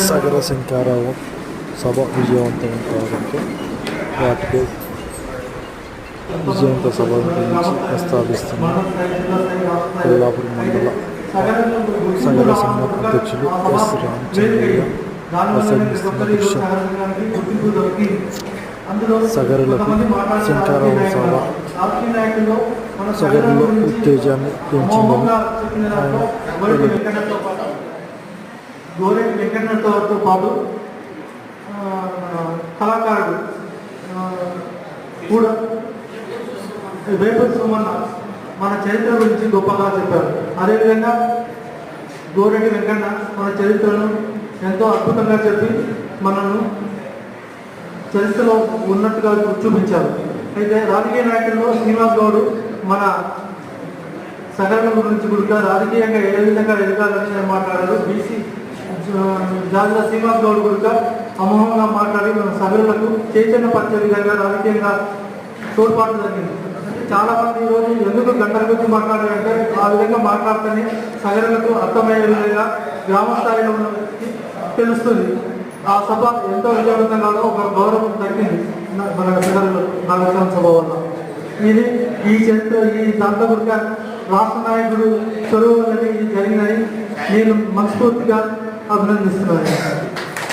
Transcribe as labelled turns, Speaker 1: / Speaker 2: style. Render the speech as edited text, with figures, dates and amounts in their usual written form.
Speaker 1: సగర శంకరావు సభ విజయవంతం కావడంతో వాటిపై విజయంత సభ గురించి ప్రస్తావిస్తున్న కొల్లాపూర్ మండల సగర సంఘం అధ్యక్షులు ఎస్ రామచంద్రయ్య ప్రసంగిస్తున్న దృశ్యం. సగరులకు శంకరావు సభ సగరులో ఉత్తేజాన్ని పెంచిందని ఆయన
Speaker 2: గోరెడ్డి వెంకన్నతో పాటు కళాకారుడు కూడా వేపటి సోమన్న మన చరిత్ర గురించి గొప్పగా చెప్పారు. అదేవిధంగా గోరెడ్డి వెంకన్న మన చరిత్రను ఎంతో అద్భుతంగా చెప్పి మనను చరిత్రలో ఉన్నట్టుగా చూపించారు. అయితే రాజకీయ నాయకుల్లో శ్రీనివాస్ గౌడ్ మన సగరుల గురించి కూడా రాజకీయంగా ఏ విధంగా ఎదగాలని మాట్లాడారు. బీసీ జాతీయ శ్రీనివాస్ గౌడ్ కూడా అమోఘంగా మాట్లాడి మన సగరులకు చైతన్యపరిచే విధంగా రాజకీయంగా తోడ్పాటు జరిగింది. చాలా మంది ఈరోజు ఎందుకు గంటల గురించి మాట్లాడారంటే ఆ విధంగా మాట్లాడితేనే సగరులకు అర్థమయ్యే విధంగా గ్రామ స్థాయిలో తెలుస్తుంది. ఆ సభ ఎంతో విజయవంతం కాదో ఒక గౌరవం దక్కింది మన సగరులు నాగరికం సభ వల్ల. ఇది ఈ చరిత్ర ఈ దాంట్లో కూడా రాష్ట్ర నాయకుడు చొరవ అనేది జరిగినది నేను మనస్ఫూర్తిగా అభినందిస్తున్నాను.